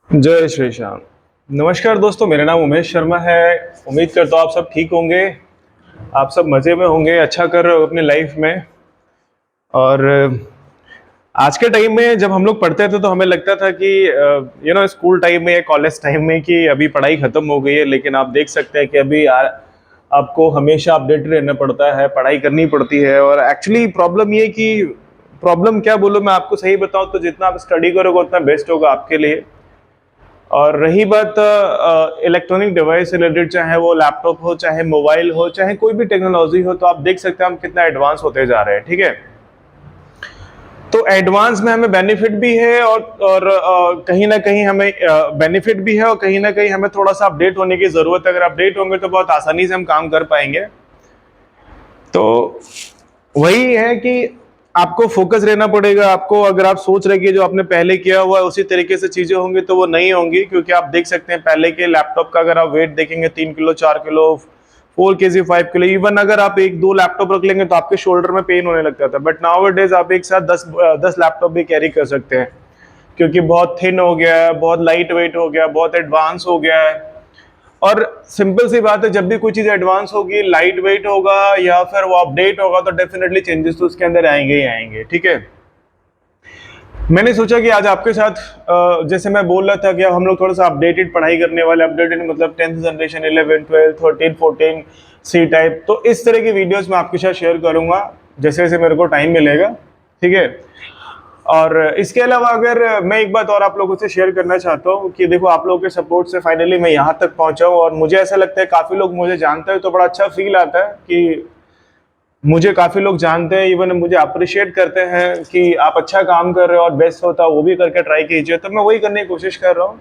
जय श्री श्याम। नमस्कार दोस्तों, मेरा नाम उमेश शर्मा है। उम्मीद करता हूँ आप सब ठीक होंगे, आप सब मज़े में होंगे, अच्छा कर रहे हो अपनी लाइफ में। और आज के टाइम में जब हम लोग पढ़ते थे तो हमें लगता था कि स्कूल टाइम में या कॉलेज टाइम में कि अभी पढ़ाई ख़त्म हो गई है, लेकिन आप देख सकते हैं कि अभी आपको हमेशा अपडेटेड रहना पड़ता है, पढ़ाई करनी पड़ती है। और एक्चुअली प्रॉब्लम ये कि प्रॉब्लम क्या बोलूँ, मैं आपको सही बताऊँ तो जितना आप स्टडी करोगे उतना बेस्ट होगा आपके लिए। और रही बात इलेक्ट्रॉनिक डिवाइस से रिलेटेड, चाहे वो लैपटॉप हो, चाहे मोबाइल हो, चाहे कोई भी टेक्नोलॉजी हो, तो आप देख सकते हैं हम कितना एडवांस होते जा रहे हैं। ठीक है, तो एडवांस में हमें बेनिफिट भी है और कहीं ना कहीं हमें बेनिफिट भी है और कहीं ना कहीं हमें थोड़ा सा अपडेट होने की जरूरत है। अगर अपडेट होंगे तो बहुत आसानी से हम काम कर पाएंगे। तो वही है कि आपको फोकस रहना पड़ेगा। आपको अगर आप सोच रहे कि जो आपने पहले किया हुआ है उसी तरीके से चीजें होंगी तो वो नहीं होंगी, क्योंकि आप देख सकते हैं पहले के लैपटॉप का अगर आप वेट देखेंगे 3 kilo, 4 kilo, 4 kg, 5 kilo, even अगर आप एक दो लैपटॉप रख लेंगे तो आपके शोल्डर में पेन होने लगता था। बट नाउ डेज आप एक साथ 10 लैपटॉप भी कैरी कर सकते हैं, क्योंकि बहुत थिन हो गया है, बहुत लाइट वेट हो गया, बहुत एडवांस हो गया है। और सिंपल सी बात है, जब भी कोई चीज एडवांस होगी, लाइट वेट होगा या फिर वो अपडेट होगा, तो डेफिनेटली चेंजेस तो उसके अंदर आएंगे ही आएंगे। ठीक है, मैंने सोचा कि आज आपके साथ जैसे मैं बोल रहा था कि अब हम लोग थोड़ा सा अपडेटेड पढ़ाई करने वाले, अपडेटेड मतलब 10th जनरेशन, 11, 12, 13, 14 सी टाइप, तो इस तरह की वीडियोस मैं आपके साथ शेयर करूंगा जैसे जैसे मेरे को टाइम मिलेगा। ठीक है, और इसके अलावा अगर मैं एक बात और आप लोगों से शेयर करना चाहता हूँ कि देखो, आप लोगों के सपोर्ट से फाइनली मैं यहाँ तक पहुंचा हूँ और मुझे ऐसा लगता है काफी लोग मुझे जानते हैं, तो बड़ा अच्छा फील आता है कि मुझे काफी लोग जानते हैं, इवन मुझे अप्रिशिएट करते हैं कि आप अच्छा काम कर रहे हो और बेस्ट होता वो भी करके ट्राई कीजिए। तो मैं वही करने की कोशिश कर रहा हूँ।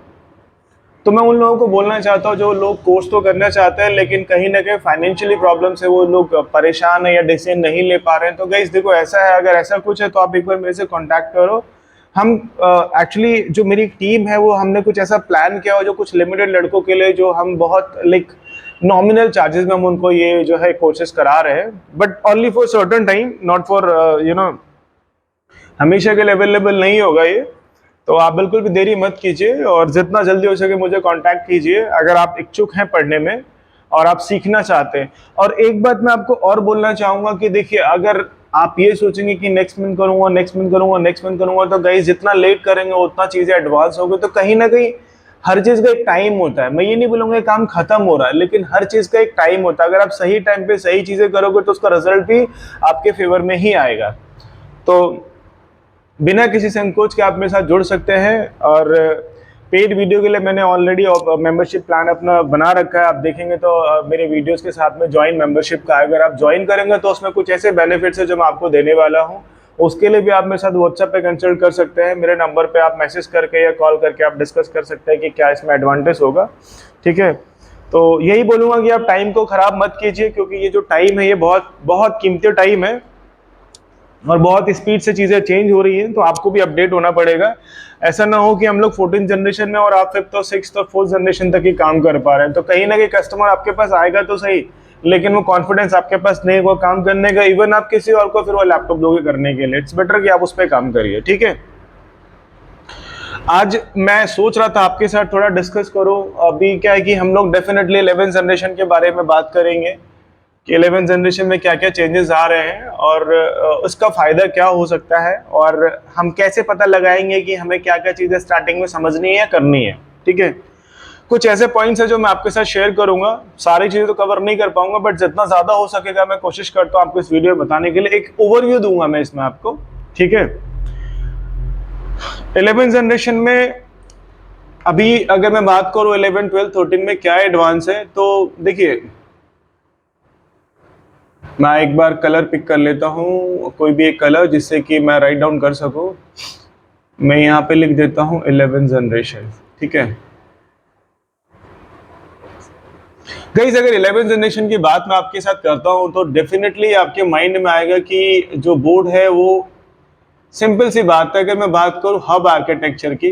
तो मैं उन लोगों को बोलना चाहता हूँ जो लोग कोर्स तो करना चाहते हैं लेकिन कहीं ना कहीं फाइनेंशियली प्रॉब्लम से वो लोग परेशान है या डिसीजन नहीं ले पा रहे हैं, तो गाइस देखो, ऐसा है, अगर ऐसा कुछ है तो आप एक बार मेरे से कांटेक्ट करो। हम एक्चुअली जो मेरी टीम है वो हमने कुछ ऐसा प्लान किया हो जो कुछ लिमिटेड लड़कों के लिए, जो हम बहुत लाइक नॉमिनल चार्जेस में हम उनको ये जो है कोर्सेज करा रहे हैं, but only for certain time, not for हमेशा के लिए अवेलेबल नहीं होगा ये। तो आप बिल्कुल भी देरी मत कीजिए और जितना जल्दी हो सके मुझे कांटेक्ट कीजिए अगर आप इच्छुक हैं पढ़ने में और आप सीखना चाहते हैं। और एक बात मैं आपको और बोलना चाहूंगा कि देखिए, अगर आप ये सोचेंगे कि नेक्स्ट मंथ करूंगा, नेक्स्ट मंथ करूंगा, नेक्स्ट मंथ करूंगा, तो गाइस जितना लेट करेंगे उतना चीजें एडवांस होगी। तो कहीं ना कहीं हर चीज का एक टाइम होता है। मैं ये नहीं बोलूंगा काम खत्म हो रहा है, लेकिन हर चीज का एक टाइम होता है। अगर आप सही टाइम पे सही चीजें करोगे तो उसका रिजल्ट भी आपके फेवर में ही आएगा। तो बिना किसी संकोच के आप मेरे साथ जुड़ सकते हैं। और पेड वीडियो के लिए मैंने ऑलरेडी मेंबरशिप प्लान अपना बना रखा है। आप देखेंगे तो मेरे वीडियोस के साथ में ज्वाइन मेंबरशिप का, अगर आप ज्वाइन करेंगे तो उसमें कुछ ऐसे बेनिफिट्स है जो मैं आपको देने वाला हूं। उसके लिए भी आप मेरे साथ व्हाट्सएप पे कंसल्ट कर सकते हैं। मेरे नंबर पे आप मैसेज करके या कॉल करके आप डिस्कस कर सकते हैं कि क्या इसमें एडवांटेज होगा। ठीक है, तो यही बोलूंगा कि आप टाइम को खराब मत कीजिए, क्योंकि ये जो टाइम है ये बहुत बहुत कीमती टाइम है और बहुत स्पीड से चीजें चेंज हो रही हैं, तो आपको भी अपडेट होना पड़ेगा। ऐसा ना हो कि हम लोग 14 जनरेशन में और आप 5th और 6th और 4th जनरेशन तक ही काम कर पा रहे हैं, तो कहीं ना कहीं कस्टमर आपके पास आएगा तो सही, लेकिन वो कॉन्फिडेंस आपके पास नहीं होगा काम करने का। इवन आप किसी और को फिर वो लैपटॉप दोगे करने के लिए, इट्स बेटर कि आप उस पर काम करिए। ठीक है, आज मैं सोच रहा था आपके साथ थोड़ा डिस्कस करूं। अभी क्या है कि हम लोग डेफिनेटली 11 जनरेशन के बारे में बात करेंगे कि 11 जनरेशन में क्या क्या चेंजेस आ रहे हैं और उसका फायदा क्या हो सकता है, और हम कैसे पता लगाएंगे कि हमें क्या क्या चीजें स्टार्टिंग में समझनी है या करनी है। ठीक है, कुछ ऐसे पॉइंट्स है जो मैं आपके साथ शेयर करूंगा। सारी चीजें तो कवर नहीं कर पाऊंगा, बट जितना ज्यादा हो सकेगा मैं कोशिश करता हूँ आपको इस वीडियो में बताने के लिए। एक ओवरव्यू दूंगा मैं इसमें आपको। ठीक है, 11 जनरेशन में अभी अगर मैं बात करूं 11, 12, 13 में क्या एडवांस है, तो देखिए, मैं एक बार कलर पिक कर लेता हूं, कोई भी एक कलर जिससे कि मैं राइट डाउन कर सकूं। मैं यहां पे लिख देता हूं 11 जनरेशन। ठीक है गाइस, अगर 11 जनरेशन की बात मैं आपके साथ करता हूं तो डेफिनेटली आपके माइंड में आएगा कि जो बोर्ड है वो सिंपल सी बात है। अगर मैं बात करूं हब आर्किटेक्चर की,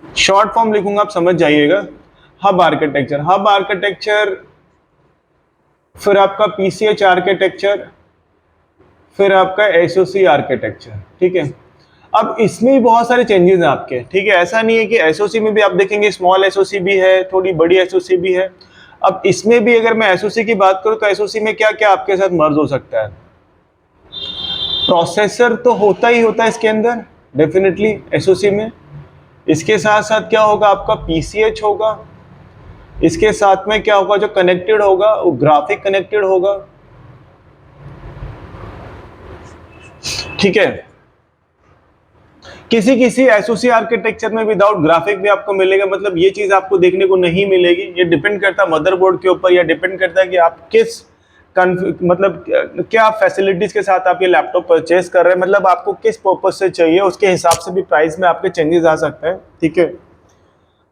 शॉर्ट फॉर्म लिखूंगा, आप समझ जाइएगा। हब आर्किटेक्चर, हब आर्किटेक्चर, फिर आपका पीसीएच आर्किटेक्चर, फिर आपका एसओसी आर्किटेक्चर। ठीक है, अब इसमें भी बहुत सारे चेंजेस हैं आपके, ठीक है। ऐसा नहीं है कि एसओसी में भी आप देखेंगे स्मॉल एसओसी भी है, थोड़ी बड़ी एसओसी भी है। अब इसमें भी अगर मैं एसओसी की बात करूं तो एसओसी में क्या क्या आपके साथ मर्ज हो सकता है। प्रोसेसर तो होता ही होता है इसके अंदर डेफिनेटली एसओसी में। इसके साथ साथ क्या होगा, आपका पीसीएच होगा। इसके साथ में क्या होगा, जो कनेक्टेड होगा वो ग्राफिक कनेक्टेड होगा, ठीक है। किसी किसी एसओसी आर्किटेक्चर में विदाउट ग्राफिक भी आपको मिलेगा, मतलब ये चीज आपको देखने को नहीं मिलेगी। ये डिपेंड करता है मदरबोर्ड के ऊपर, या डिपेंड करता है कि आप किस मतलब क्या फैसिलिटीज के साथ आप ये लैपटॉप परचेज कर रहे हैं, मतलब आपको किस पर्पज से चाहिए, उसके हिसाब से भी प्राइस में आपके चेंजेस आ सकते हैं, ठीक है।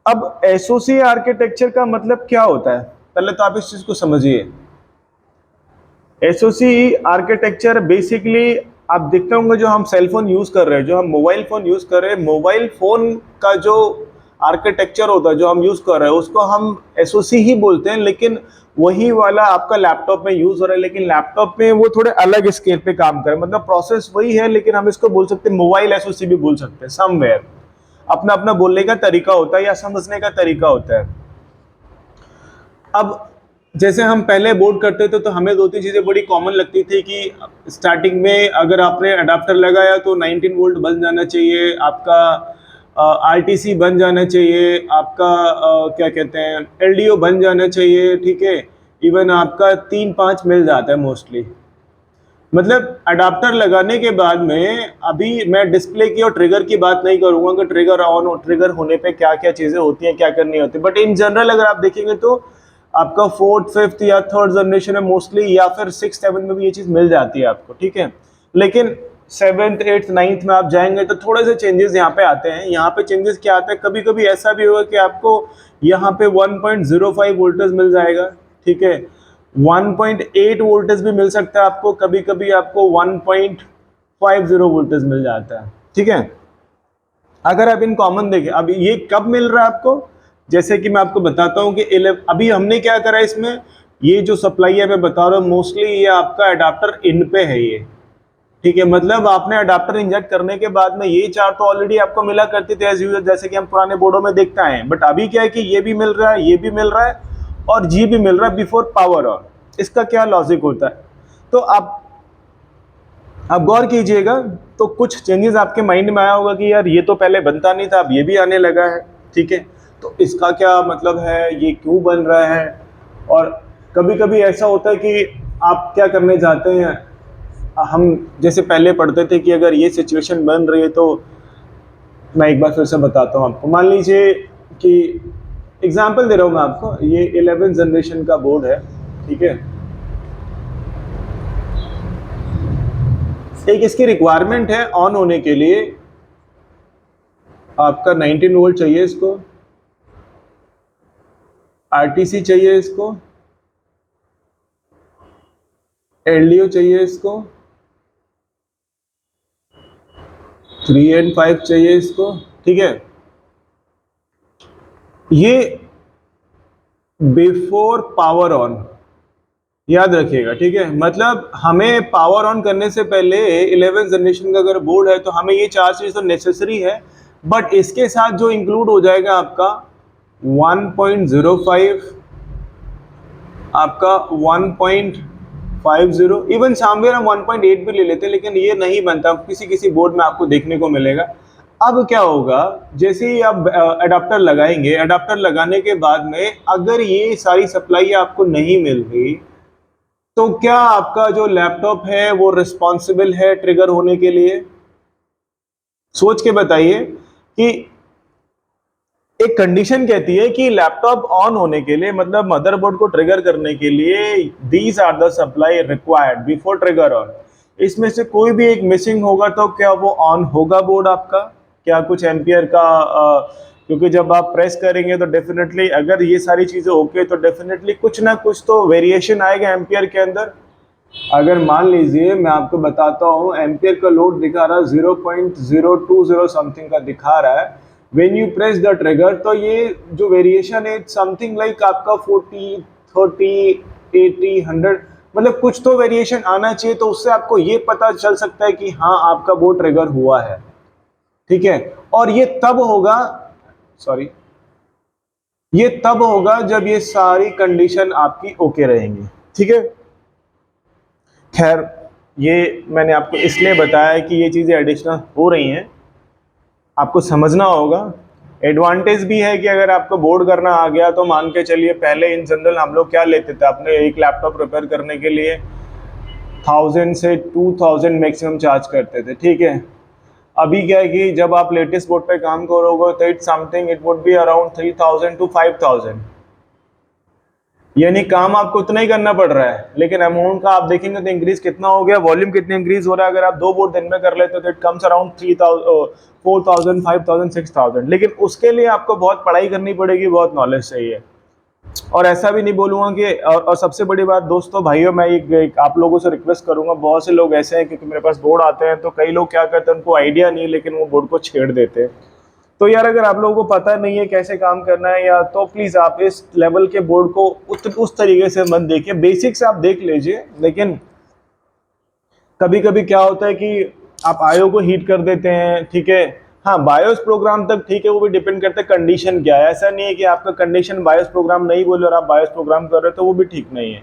अब एसओसी आर्किटेक्चर का मतलब क्या होता है, पहले तो आप इस चीज को समझिए। एसओसी आर्किटेक्चर बेसिकली आप देखते होंगे जो हम सेल फोन यूज कर रहे हैं, जो हम मोबाइल फोन यूज कर रहे हैं, मोबाइल फोन का जो आर्किटेक्चर होता है जो हम यूज कर रहे हैं उसको हम एसओसी ही बोलते हैं, लेकिन वही वाला आपका लैपटॉप में यूज हो रहा है, लेकिन लैपटॉप में वो थोड़े अलग स्केल पे काम करे, मतलब प्रोसेस वही है, लेकिन हम इसको बोल सकते हैं मोबाइल एसओसी भी बोल सकते हैं। समवेयर अपना अपना बोलने का तरीका होता है या समझने का तरीका होता है। अब जैसे हम पहले बोर्ड करते थे तो हमें दो तीन चीजें बड़ी कॉमन लगती थी कि स्टार्टिंग में अगर आपने अडाप्टर लगाया तो 19 वोल्ट बन जाना चाहिए, आपका आरटीसी बन जाना चाहिए, आपका क्या कहते हैं एलडीओ बन जाना चाहिए, ठीक है। इवन आपका 3-5 मिल जाता है मोस्टली। मतलब अडाप्टर लगाने के बाद में अभी मैं डिस्प्ले की और ट्रिगर की बात नहीं करूंगा कि ट्रिगर ऑन और ट्रिगर होने पे क्या क्या चीजें होती हैं, क्या करनी होती है, बट इन जनरल अगर आप देखेंगे तो आपका 4th 5th या 3rd जनरेशन में मोस्टली, या फिर 6th 7th में भी ये चीज मिल जाती है आपको, ठीक है। लेकिन 7th 8th 9th में आप जाएंगे तो थोड़े से चेंजेस यहाँ पे आते हैं। यहाँ पे चेंजेस क्या आता है, कभी कभी ऐसा भी होगा कि आपको यहाँ पे 1.05 वोल्टेज मिल जाएगा, ठीक है। 1.8 वोल्टेज भी मिल सकता है आपको, कभी कभी आपको 1.50 वोल्टेज मिल जाता है, ठीक है। अगर आप इन कॉमन देखें, अब ये कब मिल रहा है आपको, जैसे कि मैं आपको बताता हूँ कि अभी हमने क्या करा है इसमें, ये जो सप्लाई है मैं बता रहा हूँ मोस्टली ये आपका अडाप्टर इन पे है ये, ठीक है। मतलब आपने अडाप्टर इंजेक्ट करने के बाद में ये चार तो ऑलरेडी आपको मिला करते थे एज यूजर, जैसे कि हम पुराने बोर्डों में देखते आए हैं, बट अभी क्या है कि ये भी मिल रहा है, ये भी मिल रहा है और जी भी मिल रहा है बिफोर पावर ऑन। इसका क्या लॉजिक होता है, तो आप गौर कीजिएगा तो कुछ चेंजेस आपके माइंड में आया होगा कि यार ये तो पहले बनता नहीं था, अब ये भी आने लगा है, ठीक है। तो इसका क्या मतलब है, ये क्यों बन रहा है। और कभी कभी ऐसा होता है कि आप क्या करने जाते हैं, हम जैसे पहले पढ़ते थे कि अगर ये सिचुएशन बन रही है तो मैं एक बार फिर से बताता हूँ आपको। मान लीजिए कि एग्जाम्पल दे रहा हूँ मैं आपको, ये 11th जनरेशन का बोर्ड है, ठीक है। एक इसकी रिक्वायरमेंट है ऑन होने के लिए आपका 19 वोल्ट चाहिए, इसको आरटीसी चाहिए, इसको एलडीओ चाहिए, इसको 3 and 5 चाहिए इसको, ठीक है। ये बिफोर पावर ऑन याद रखिएगा, ठीक है। मतलब हमें पावर ऑन करने से पहले 11th जनरेशन का अगर बोर्ड है तो हमें ये चार चीज तो नेसेसरी है, बट इसके साथ जो इंक्लूड हो जाएगा आपका 1.05, आपका 1.50, इवन सामवेयर हम 1.8 भी ले लेते हैं, लेकिन ये नहीं बनता, किसी किसी बोर्ड में आपको देखने को मिलेगा। अब क्या होगा, जैसे ही आप अडाप्टर लगाएंगे, अडाप्टर लगाने के बाद में अगर ये सारी सप्लाई आपको नहीं मिल रही तो क्या आपका जो लैपटॉप है वो रिस्पॉन्सिबल है ट्रिगर होने के लिए। सोच के बताइए कि एक कंडीशन कहती है कि लैपटॉप ऑन होने के लिए, मतलब मदरबोर्ड को ट्रिगर करने के लिए, these are the supply required before trigger on. इसमें से कोई भी एक मिसिंग होगा तो क्या वो ऑन होगा बोर्ड आपका, क्या कुछ एम्पियर का क्योंकि जब आप प्रेस करेंगे तो डेफिनेटली अगर ये सारी चीजें ओके तो डेफिनेटली कुछ ना कुछ तो वेरिएशन आएगा एम्पियर के अंदर। अगर मान लीजिए मैं आपको बताता हूँ एम्पियर का लोड दिखा रहा है 0.020 समथिंग का दिखा रहा है, when you press the trigger तो ये जो वेरिएशन है समथिंग लाइक आपका 40 30 80 100, मतलब कुछ तो वेरिएशन आना चाहिए, तो उससे आपको ये पता चल सकता है कि हाँ आपका बोर्ड ट्रिगर हुआ है। ठीक है। और ये तब होगा, सॉरी, ये तब होगा जब ये सारी कंडीशन आपकी ओके रहेंगी। ठीक है। खैर, ये मैंने आपको इसलिए बताया कि ये चीज़ें एडिशनल हो रही हैं, आपको समझना होगा। एडवांटेज भी है कि अगर आपको बोर्ड करना आ गया तो मान के चलिए, पहले इन जनरल हम लोग क्या लेते थे, अपने एक लैपटॉप रिपेयर करने के लिए 1000 से 2000 मैक्सिमम चार्ज करते थे। ठीक है। अभी क्या है कि जब आप लेटेस्ट बोर्ड पे काम करोगे तो it would be around 3000 to 5000, यानी काम आपको उतना ही करना पड़ रहा है, लेकिन अमाउंट का आप देखेंगे तो इंक्रीज कितना हो गया, वॉल्यूम कितनी इंक्रीज हो रहा है। अगर आप 2 बोर्ड दिन में कर लेते हो तो इट कम्स अराउंड 3000, 4000, 5000, 6000, लेकिन उसके लिए आपको बहुत पढ़ाई करनी पड़ेगी, बहुत नॉलेज चाहिए। और ऐसा भी नहीं बोलूँगा कि और सबसे बड़ी बात दोस्तों भाइयों, मैं एक आप लोगों से रिक्वेस्ट करूँगा, बहुत से लोग ऐसे हैं क्योंकि मेरे पास बोर्ड आते हैं तो कई लोग क्या करते हैं, उनको आइडिया नहीं, लेकिन वो बोर्ड को छेड़ देते हैं। तो यार अगर आप लोगों को पता नहीं है कैसे काम करना है, या तो प्लीज़ आप इस लेवल के बोर्ड को उस तरीके से मत देखिए, बेसिक्स आप देख लीजिए। लेकिन कभी कभी क्या होता है कि आप आईओ को हीट कर देते हैं। ठीक है। हाँ, बायोस प्रोग्राम तक ठीक है, वो भी डिपेंड करता है कंडीशन क्या है। ऐसा नहीं है कि आपका कंडीशन बायोस प्रोग्राम नहीं बोले और आप बायोस प्रोग्राम कर रहे हो तो वो भी ठीक नहीं है।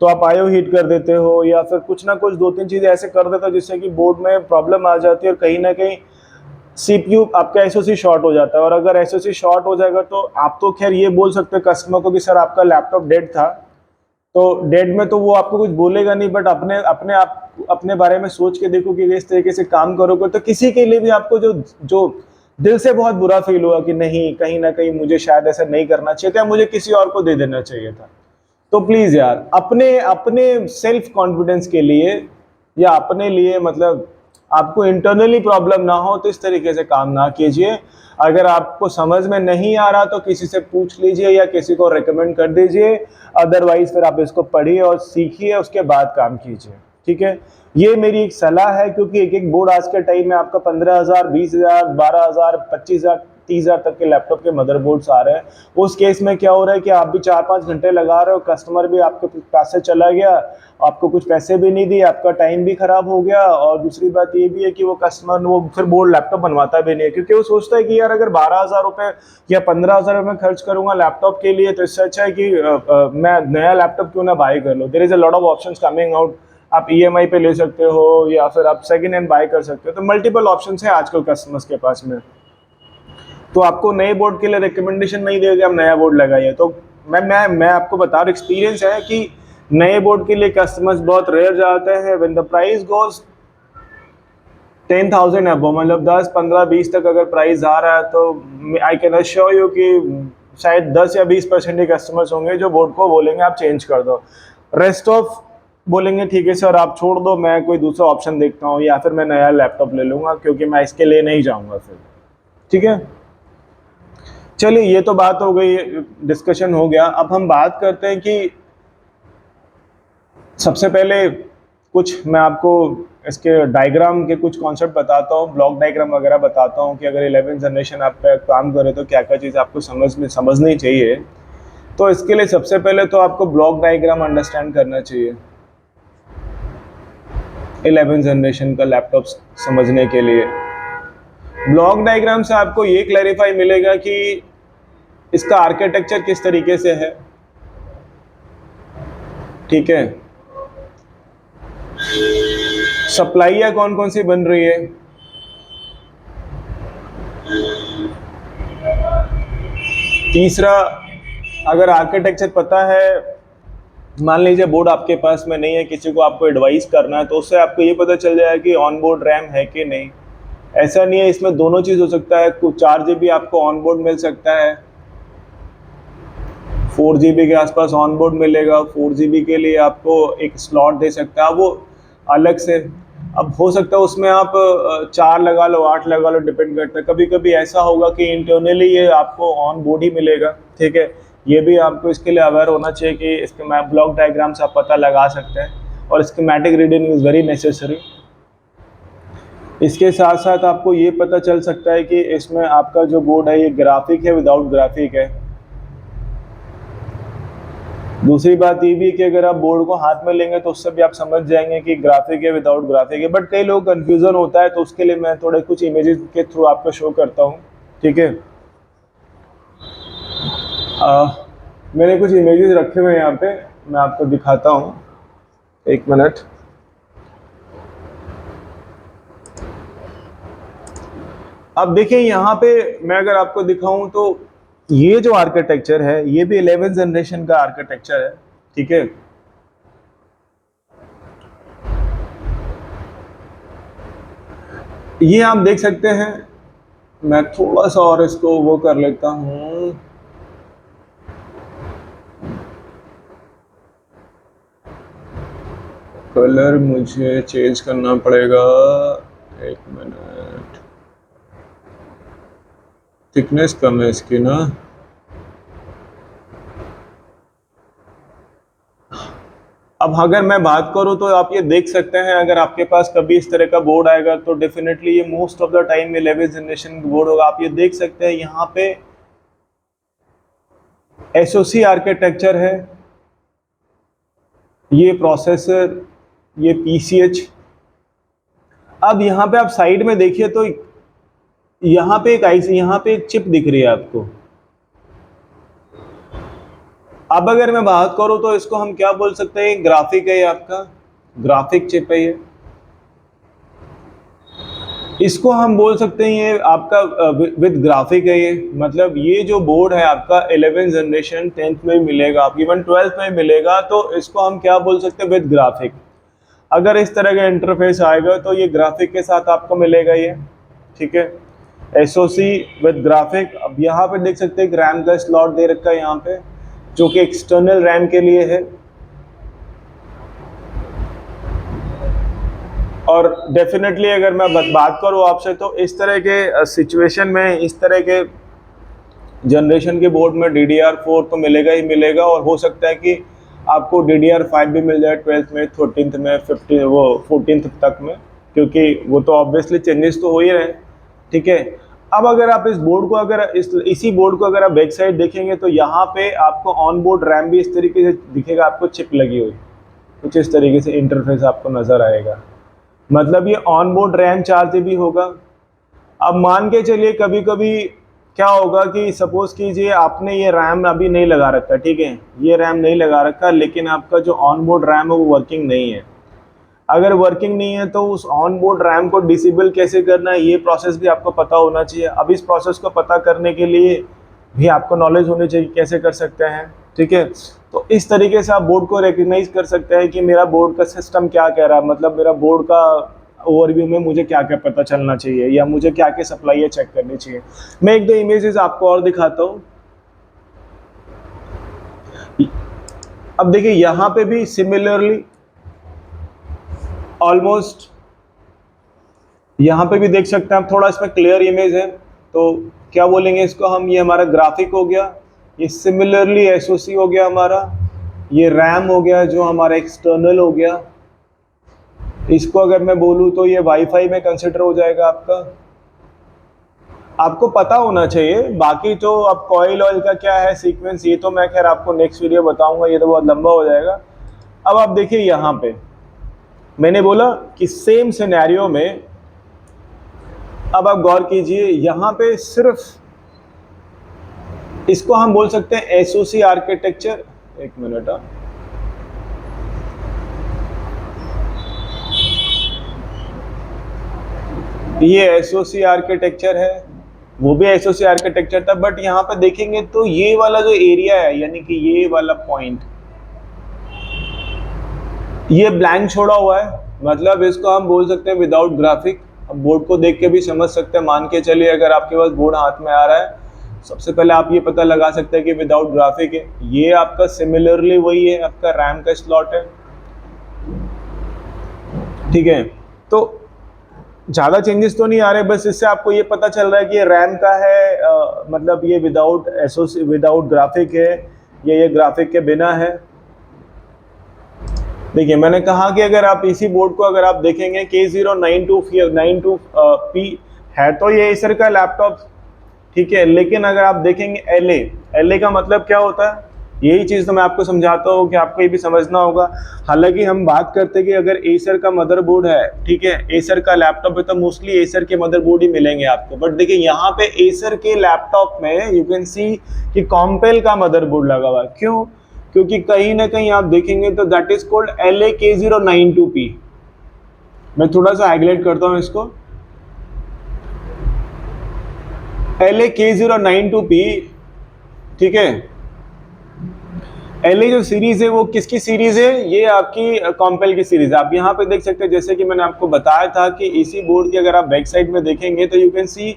तो आप आईओ हीट कर देते हो या फिर कुछ ना कुछ 2-3 चीज़ें ऐसे कर देते हो जिससे कि बोर्ड में प्रॉब्लम आ जाती है और कहीं ना कहीं सीपीयू आपका एसओसी शॉर्ट हो जाता है। और अगर एसओसी शॉर्ट हो जाएगा तो आप तो खैर ये बोल सकते हो कस्टमर को कि सर आपका लैपटॉप डेड था, तो डेड में तो वो आपको कुछ बोलेगा नहीं, बट अपने बारे में सोच के देखो कि इस तरीके से काम करोगे तो किसी के लिए भी आपको जो जो दिल से बहुत बुरा फील हुआ कि नहीं, कहीं ना कहीं मुझे शायद ऐसा नहीं करना चाहिए था, मुझे किसी और को दे देना चाहिए था। तो प्लीज यार अपने अपने सेल्फ कॉन्फिडेंस के लिए या अपने लिए, मतलब आपको इंटरनली प्रॉब्लम ना हो तो इस तरीके से काम ना कीजिए। अगर आपको समझ में नहीं आ रहा तो किसी से पूछ लीजिए या किसी को रेकमेंड कर दीजिए, अदरवाइज फिर आप इसको पढ़िए और सीखिए, उसके बाद काम कीजिए। ठीक है। ये मेरी एक सलाह है, क्योंकि एक एक बोर्ड आज के टाइम में आपका 15,000, 20,000, 12,000, 25,000, 30,000 तक के लैपटॉप के मदरबोर्ड्स आ रहे हैं। उस केस में क्या हो रहा है कि आप भी 4-5 घंटे लगा रहे हो, कस्टमर भी आपके पास से चला गया, आपको कुछ पैसे भी नहीं दिए, आपका टाइम भी खराब हो गया। और दूसरी बात ये भी है कि वो कस्टमर वो फिर बोर्ड लैपटॉप बनवाता भी नहीं है, क्योंकि वो सोचता है कि यार अगर 12,000 रुपये या 15,000 रुपये खर्च करूंगा लैपटॉप के लिए तो इससे अच्छा है कि मैं नया लैपटॉप क्यों ना बाय कर लो। There is a lot of options coming out, आप ईएमआई पे ले सकते हो या फिर आप सेकंड हैंड बाय कर सकते हो, तो मल्टीपल ऑप्शंस है आजकल कस्टमर्स के पास में। तो आपको नए बोर्ड के लिए रिकमेंडेशन नहीं देगा आप नया बोर्ड लगाइए। तो मैं आपको बता रहा हूँ, एक्सपीरियंस है कि नए बोर्ड के लिए कस्टमर्स बहुत रेयर जाते हैं। When the price goes 10,000 above, मतलब 10, 15, 20 तक अगर प्राइस आ रहा है तो आई कैन अश्योर यू कि शायद 10 या 20% ही कस्टमर्स होंगे जो बोर्ड को बोलेंगे आप चेंज कर दो। रेस्ट ऑफ बोलेंगे ठीक है सर आप छोड़ दो, मैं कोई दूसरा ऑप्शन देखता हूँ या फिर मैं नया लैपटॉप ले लूँगा, क्योंकि मैं इसके लिए नहीं जाऊँगा फिर। ठीक है। चलिए ये तो बात हो गई, डिस्कशन हो गया। अब हम बात करते हैं कि सबसे पहले कुछ मैं आपको इसके डायग्राम के कुछ कॉन्सेप्ट बताता हूँ, ब्लॉक डायग्राम वगैरह बताता हूँ कि अगर 11th जनरेशन आप पे काम करे तो क्या क्या चीज़ आपको समझनी चाहिए। तो इसके लिए सबसे पहले तो आपको ब्लॉक डायग्राम अंडरस्टैंड करना चाहिए 11th जनरेशन का लैपटॉप समझने के लिए। ब्लॉक डायग्राम से आपको ये क्लैरिफाई मिलेगा कि इसका आर्किटेक्चर किस तरीके से है। ठीक है। सप्लाइयाँ कौन कौन सी बन रही है, तीसरा अगर आर्किटेक्चर पता है, मान लीजिए बोर्ड आपके पास में नहीं है, किसी को आपको एडवाइस करना है तो उससे आपको ये पता चल जाएगा कि ऑन बोर्ड रैम है कि नहीं। ऐसा नहीं है, इसमें दोनों चीज़ हो सकता है, कुछ 4 GB आपको ऑन बोर्ड मिल सकता है, 4 GB के आसपास ऑन बोर्ड मिलेगा, 4 GB के लिए आपको एक स्लॉट दे सकता है वो अलग से। अब हो सकता है उसमें आप 4 लगा लो, 8 लगा लो, डिपेंड करता है। कभी कभी ऐसा होगा कि इंटरनली ये आपको ऑन बोर्ड ही मिलेगा। ठीक है। ये भी आपको इसके लिए अवेयर होना चाहिए कि इसके ब्लॉक डायग्राम से आप पता लगा सकते हैं, और schematic reading is very necessary. इसके साथ साथ आपको ये पता चल सकता है कि इसमें आपका जो बोर्ड है ये ग्राफिक है विदाउट ग्राफिक है। दूसरी बात ये भी है कि अगर आप बोर्ड को हाथ में लेंगे तो उससे भी आप समझ जाएंगे कि ग्राफिक है विदाउट ग्राफिक है, बट कई लोग कंफ्यूजन होता है, तो उसके लिए मैं थोड़े कुछ इमेजेस के थ्रू आपको शो करता हूँ। ठीक है, मैंने कुछ इमेजेस रखे हुए हैं यहाँ पे, मैं आपको दिखाता हूँ, एक मिनट। अब देखिए यहाँ पे मैं अगर आपको दिखाऊं तो ये जो आर्किटेक्चर है ये भी 11th जनरेशन का आर्किटेक्चर है। ठीक है, ये आप देख सकते हैं। मैं थोड़ा सा और इसको वो कर लेता हूं। कलर मुझे चेंज करना पड़ेगा, एक मिनट, थिकनेस कम है इसकी ना। अब अगर मैं बात करूं तो आप ये देख सकते हैं, अगर आपके पास कभी इस तरह का बोर्ड आएगा तो डेफिनेटली ये most of the time 11th generation board होगा। आप ये देख सकते हैं यहाँ पे एसओसी आर्किटेक्चर है, ये प्रोसेसर, ये पीसीएच। अब यहाँ पे आप साइड में देखिए तो यहाँ पे एक आईसी, यहाँ पे एक चिप दिख रही है आपको। अब अगर मैं बात करूं तो इसको हम क्या बोल सकते हैं, ग्राफिक है ये आपका, ग्राफिक चिप है ये। इसको हम बोल सकते हैं ये आपका विद ग्राफिक है ये, मतलब ये जो बोर्ड है आपका 11th जनरेशन 10th में मिलेगा, आप इवन 12th में मिलेगा, तो इसको हम क्या बोल सकते हैं, विद ग्राफिक। अगर इस तरह का इंटरफेस आएगा तो ये ग्राफिक के साथ आपको मिलेगा ये। ठीक है, एसओसी विद ग्राफिक। अब यहाँ पे देख सकते हैं रैम का स्लॉट दे रखा है यहाँ पे, जो कि एक्सटर्नल रैम के लिए है। और डेफिनेटली अगर मैं बात करूँ आपसे तो इस तरह के सिचुएशन में, इस तरह के जनरेशन के बोर्ड में DDR4 तो मिलेगा ही मिलेगा, और हो सकता है कि आपको DDR5 भी मिल जाए 12th में, 13th में, 15 वो 14th तक में, क्योंकि वो तो ऑब्वियसली चेंजेस तो हो ही रहे हैं। ठीक है, अब अगर आप इस बोर्ड को, अगर इसी बोर्ड को अगर आप बैक साइड देखेंगे तो यहाँ पे आपको ऑन बोर्ड रैम भी इस तरीके से दिखेगा, आपको चिप लगी हुई कुछ इस तरीके से इंटरफेस आपको नजर आएगा, मतलब ये ऑन बोर्ड रैम 4 GB होगा। अब मान के चलिए कभी कभी क्या होगा कि सपोज कीजिए आपने ये रैम अभी नहीं लगा रखा, ठीक है, ये रैम नहीं लगा रखा, लेकिन आपका जो ऑन बोर्ड रैम है वो वर्किंग नहीं है। अगर वर्किंग नहीं है तो उस ऑन बोर्ड रैम को डिसेबल कैसे करना है, ये प्रोसेस भी आपको पता होना चाहिए। अब इस प्रोसेस को पता करने के लिए भी आपको नॉलेज होनी चाहिए कैसे कर सकते हैं। ठीक है, तो इस तरीके से आप बोर्ड को रिकग्नाइज कर सकते हैं कि मेरा बोर्ड का सिस्टम क्या कह रहा है, मतलब मेरा बोर्ड का ओवरव्यू में मुझे क्या क्या पता चलना चाहिए, या मुझे क्या क्या सप्लाई चेक करनी चाहिए। मैं एक दो इमेजेस आपको और दिखाता हूँ। अब देखिए यहाँ पे भी सिमिलरली ऑलमोस्ट, यहाँ पे भी देख सकते हैं आप, थोड़ा इसमें क्लियर इमेज है तो क्या बोलेंगे इसको हम, ये हमारा ग्राफिक हो गया, ये सिमिलरली एसओसी हो गया हमारा, ये रैम हो गया जो हमारा एक्सटर्नल हो गया। इसको अगर मैं बोलूँ तो ये वाईफाई में कंसिडर हो जाएगा आपका। आपको पता होना चाहिए, बाकी तो अब कॉइल ऑयल का क्या है सीक्वेंस, ये तो मैं खैर आपको नेक्स्ट वीडियो बताऊंगा, ये तो बहुत लंबा हो जाएगा। अब आप देखिए यहाँ पे मैंने बोला कि सेम सिनेरियो में, अब आप गौर कीजिए यहाँ पे सिर्फ इसको हम बोल सकते हैं एसओसी आर्किटेक्चर। एक मिनट, ये एसओसी आर्किटेक्चर है, वो भी एसओसी आर्किटेक्चर था, बट यहाँ पे देखेंगे तो ये वाला जो एरिया है, यानी कि ये वाला पॉइंट, ये ब्लैंक छोड़ा हुआ है, मतलब इसको हम बोल सकते हैं विदाउट ग्राफिक। अब बोर्ड को देख के भी समझ सकते हैं, मान के चलिए अगर आपके पास बोर्ड हाथ में आ रहा है, सबसे पहले आप ये पता लगा सकते हैं कि विदाउट ग्राफिक है। ये आपका सिमिलरली वही है, आपका रैम का स्लॉट है। ठीक है, तो ज़्यादा चेंजेस तो नहीं आ रहे, बस इससे आपको ये पता चल रहा है कि ये रैम का है, मतलब ये विदाउट एसओसी, विदाउट ग्राफिक है, ये ग्राफिक के बिना है। देखिए मैंने कहा कि अगर आप इसी बोर्ड को अगर आप देखेंगे K092P है तो ये एसर का लैपटॉप, ठीक है, लेकिन अगर आप देखेंगे LA का मतलब क्या होता है, यही चीज़ तो मैं आपको समझाता हूँ कि आपको ये भी समझना होगा। हालांकि हम बात करते हैं कि अगर एसर का मदरबोर्ड है, ठीक है, एसर का लैपटॉप है, तो मोस्टली एसर के मदरबोर्ड ही मिलेंगे आपको। बट देखिए यहाँ पे एसर के लैपटॉप में यू कैन सी कि कॉम्पेल का मदरबोर्ड लगा हुआ है। क्यों? क्योंकि कहीं ना कहीं आप देखेंगे तो दैट इज कॉल्ड LAK092P। मैं थोड़ा सा हाईलाइट करता हूँ इसको, LAK092P, ठीक है। LA जो सीरीज है वो किसकी सीरीज है? ये आपकी कॉम्पेल की सीरीज है। आप यहाँ पे देख सकते हैं, जैसे कि मैंने आपको बताया था कि इसी बोर्ड की अगर आप बैक साइड में देखेंगे तो यू कैन सी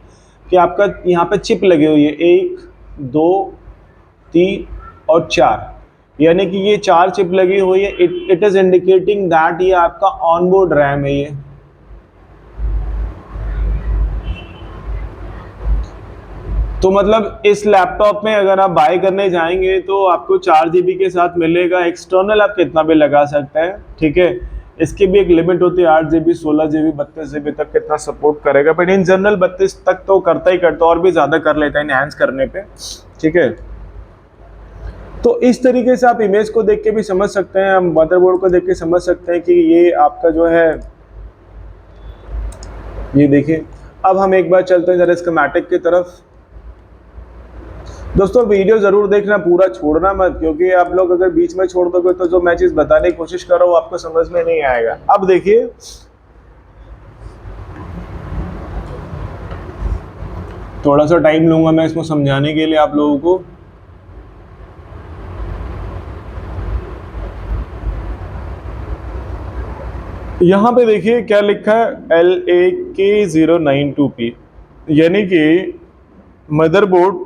कि आपका यहाँ पे चिप लगी हुई है, 1 2 3 और 4, यानी कि ये 4 चिप लगी हुई है। इट इज इंडिकेटिंग दैट ये आपका ऑनबोर्ड रैम है ये। तो मतलब इस लैपटॉप में अगर आप बाय करने जाएंगे तो आपको 4 GB के साथ मिलेगा। एक्सटर्नल आप कितना भी लगा सकते हैं, ठीक है। इसकी भी एक लिमिट होती है, 8 GB, 16 GB, 32 GB तक कितना सपोर्ट करेगा। बट इन जनरल 32 तक तो करता ही करता, और भी ज़्यादा कर लेता है इनहैंस करने पे, ठीक है। तो इस तरीके से आप इमेज को देख के भी समझ सकते हैं, हम मदरबोर्ड को देख के समझ सकते हैं कि ये आपका जो है, ये देखिए। अब हम एक बार चलते हैं जरा स्कीमेटिक की तरफ। दोस्तों वीडियो जरूर देखना, पूरा छोड़ना मत, क्योंकि आप लोग अगर बीच में छोड़ दोगे तो जो मैं चीज बताने की कोशिश कर रहा हूँ आपको समझ में नहीं आएगा। अब देखिए, थोड़ा सा टाइम लूंगा मैं इसको समझाने के लिए आप लोगों को। यहां पे देखिए क्या लिखा है, LAK092P, यानी कि मदरबोर्ड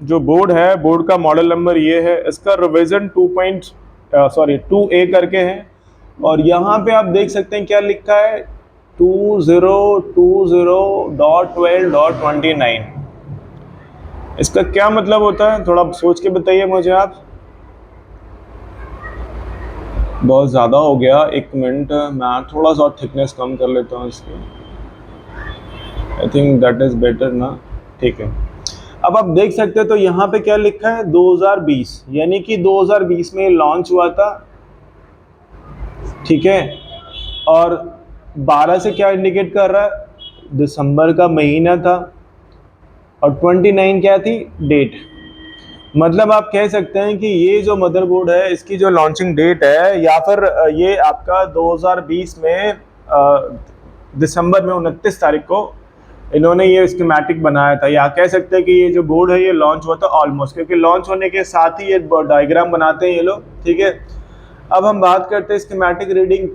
जो बोर्ड है, बोर्ड का मॉडल नंबर ये है, इसका रिवीजन 2A करके है। और यहाँ पे आप देख सकते हैं क्या लिखा है, 2020.12.29। इसका क्या मतलब होता है, थोड़ा सोच के बताइए मुझे आप। बहुत ज़्यादा हो गया, 1 मिनट, मैं थोड़ा सा थिकनेस कम कर लेता हूँ इसकी। I think that is better ना, ठीक है। अब आप देख सकते हैं तो यहाँ पे क्या लिखा है, 2020, यानी कि 2020 में लॉन्च हुआ था, ठीक है। और 12 से क्या इंडिकेट कर रहा है, दिसंबर का महीना था, और 29 क्या थी, डेट। मतलब आप कह सकते हैं कि ये जो मदरबोर्ड है इसकी जो लॉन्चिंग डेट है, या फिर ये आपका 2020 में दिसंबर में 29 तारीख को इन्होंने ये स्कीमेटिक बनाया था। या कह सकते हैं कि ये जो बोर्ड है ये लॉन्च हुआ था ऑलमोस्ट, क्योंकि लॉन्च होने के साथ ही ये डायग्राम बनाते हैं ये लोग, ठीक है। अब हम बात करते हैं स्कीमेटिक रीडिंग।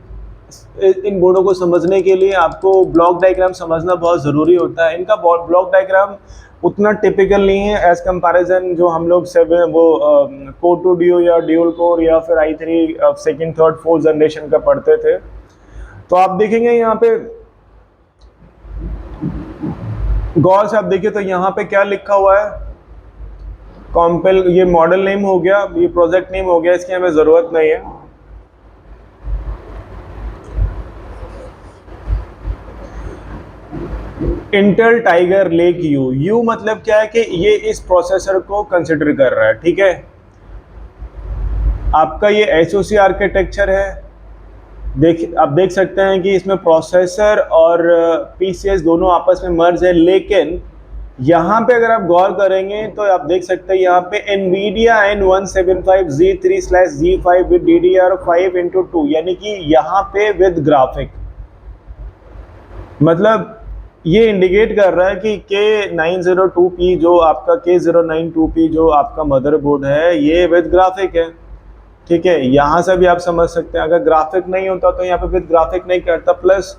इन बोर्डों को समझने के लिए आपको ब्लॉक डायग्राम समझना बहुत ज़रूरी होता है। इनका ब्लॉक डायग्राम उतना टिपिकल नहीं है एज कंपैरिजन जो हम लोग कोर टू डियो या ड्यूल कोर या फिर i3 second third fourth generation का पढ़ते थे। तो आप देखेंगे यहाँ पे गौर से आप देखिए तो यहाँ पे क्या लिखा हुआ है, कॉम्पेल, ये मॉडल नेम हो गया, ये प्रोजेक्ट नेम हो गया, इसकी हमें जरूरत नहीं है। इंटेल टाइगर लेक यू मतलब क्या है कि ये इस प्रोसेसर को कंसिडर कर रहा है, ठीक है। आपका ये एसओसी आर्किटेक्चर है, आप देख सकते हैं कि इसमें प्रोसेसर और पीसीएस दोनों आपस में मर्ज है। लेकिन यहाँ पे अगर आप गौर करेंगे तो आप देख सकते हैं यहाँ पे NVIDIA N175Z3/Z5 विद DDR5x2, यानी कि यहाँ पे विद ग्राफिक। मतलब ये इंडिकेट कर रहा है कि K902P जो आपका K092P जो आपका मदरबोर्ड है ये विद ग्राफिक है, ठीक है। यहाँ से भी आप समझ सकते हैं, अगर ग्राफिक नहीं होता तो यहाँ पे विद ग्राफिक नहीं करता। प्लस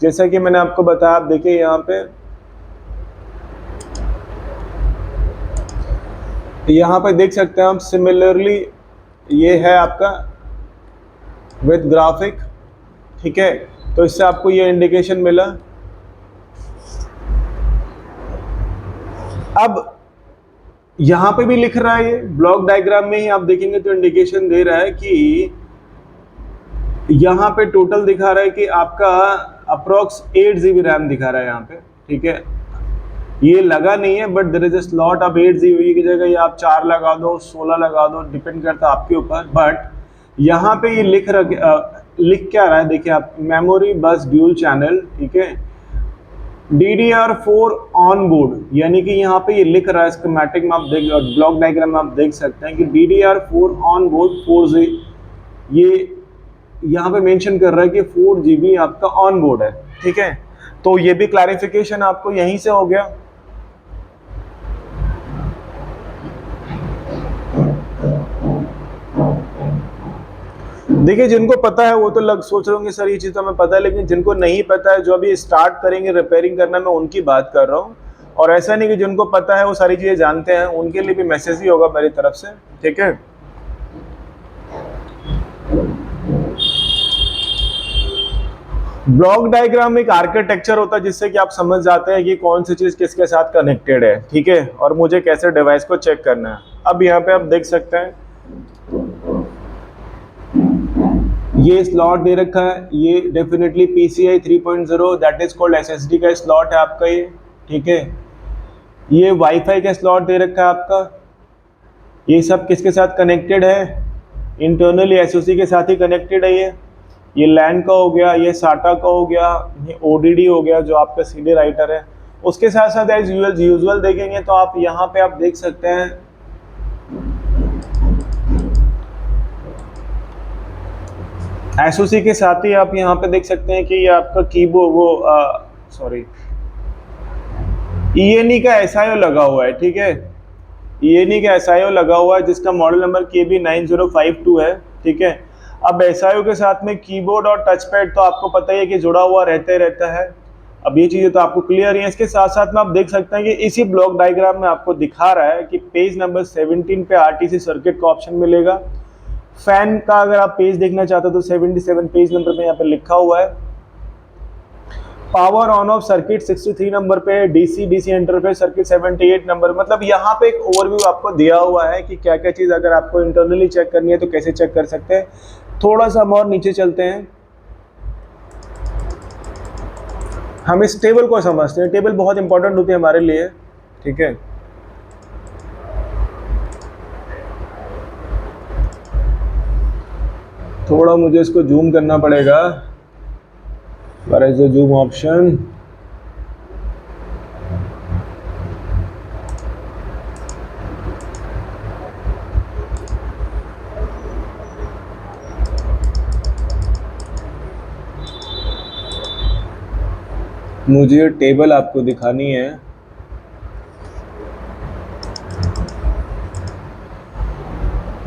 जैसा कि मैंने आपको बताया, आप देखिए यहाँ पे देख सकते हैं आप, सिमिलरली ये है आपका विद ग्राफिक, ठीक है। तो इससे आपको ये इंडिकेशन मिला। अब यहाँ पे भी लिख रहा है, ये ब्लॉक डायग्राम में ही आप देखेंगे तो इंडिकेशन दे रहा है कि यहाँ पे टोटल दिखा रहा है कि आपका अप्रोक्स 8 GB रैम दिखा रहा है यहाँ पे, ठीक है। ये लगा नहीं है, but there is a slot. आप 8 जीबी की जगह ये आप 4 लगा दो, 16 लगा दो, डिपेंड करता है आपके ऊपर। बट यहाँ पे ये लिख क्या रहा है, देखिए आप, मेमोरी बस ड्यूल चैनल, ठीक है, DDR4 ऑन बोर्ड, यानी कि यहाँ पे ये लिख रहा है स्कीमेटिक में, आप देख, ब्लॉक डायग्राम में आप देख सकते हैं कि DDR4 ऑन बोर्ड 4G, ये यहाँ पे मेंशन कर रहा है कि 4 GB आपका ऑन बोर्ड है, ठीक है। तो ये भी क्लैरिफिकेशन आपको यहीं से हो गया। देखिए जिनको पता है वो तो सोच रहे होंगे सर ये चीज़ तो हमें पता है, लेकिन जिनको नहीं पता है, जो अभी स्टार्ट करेंगे रिपेयरिंग करना, मैं उनकी बात कर रहा हूँ। और ऐसा नहीं कि जिनको पता है वो सारी चीज़ें जानते हैं, उनके लिए भी मैसेज ही होगा मेरी तरफ से, ठीक है। ब्लॉक डायग्राम एक आर्किटेक्चर होता है जिससे कि आप समझ जाते हैं कि कौन सी चीज़ किसके साथ कनेक्टेड है, ठीक है, और मुझे कैसे डिवाइस को चेक करना है। अब यहाँ पे आप देख सकते हैं ये स्लॉट दे रखा है, ये definitely PCI 3.0 that is called SSD का स्लॉट है आपका ये, ठीक है। ये वाईफाई का स्लॉट दे रखा है आपका। ये सब किसके साथ कनेक्टेड है, इंटरनली SoC के साथ ही कनेक्टेड है। ये लैन का हो गया, ये SATA का हो गया, ये ODD हो गया जो आपका CD राइटर है। उसके साथ साथ एज यूजुअल देखेंगे तो आप यहाँ पे आप देख सकते हैं SoC के साथ ही आप यहाँ पे देख सकते हैं कि ये आपका कीबोर्ड सॉरी ENE का SIO लगा हुआ है, ठीक है। ENE का SIO लगा हुआ है जिसका मॉडल नंबर KB9052 है, ठीक है। अब SIO के साथ में कीबोर्ड और टच पैड तो आपको पता ही है कि जुड़ा हुआ रहता है। अब ये चीज़ें तो आपको क्लियर है। इसके साथ साथ में आप देख सकते हैं कि इसी ब्लॉक डायग्राम में आपको दिखा रहा है कि पेज नंबर 17 पे RTC सर्किट का ऑप्शन मिलेगा। फैन का अगर आप पेज देखना चाहते हो तो 77 पेज नंबर पे यहाँ पे लिखा हुआ है। Power on off circuit 63 number पे, DC इंटरफेस सर्किट 78 नंबर। मतलब यहाँ पे एक ओवरव्यू आपको दिया हुआ है कि क्या क्या चीज़ अगर आपको इंटरनली चेक करनी है तो कैसे चेक कर सकते हैं। थोड़ा सा हम और नीचे चलते हैं, हम इस टेबल को समझते हैं। टेबल बहुत इंपॉर्टेंट होती है हमारे लिए, ठीक है। थोड़ा मुझे इसको जूम करना पड़ेगा। Where is the zoom option? मुझे टेबल आपको दिखानी है।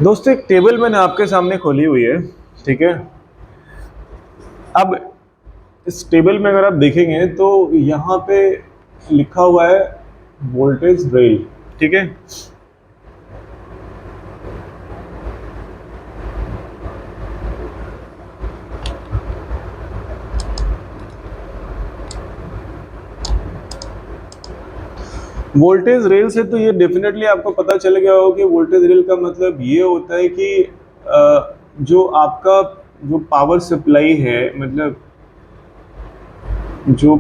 दोस्तों एक टेबल मैंने आपके सामने खोली हुई है, ठीक है। अब इस टेबल में अगर आप देखेंगे तो यहाँ पे लिखा हुआ है वोल्टेज रेल, ठीक है। वोल्टेज रेल से तो ये डेफिनेटली आपको पता चल गया होगा कि वोल्टेज रेल का मतलब ये होता है कि जो आपका जो पावर सप्लाई है, मतलब जो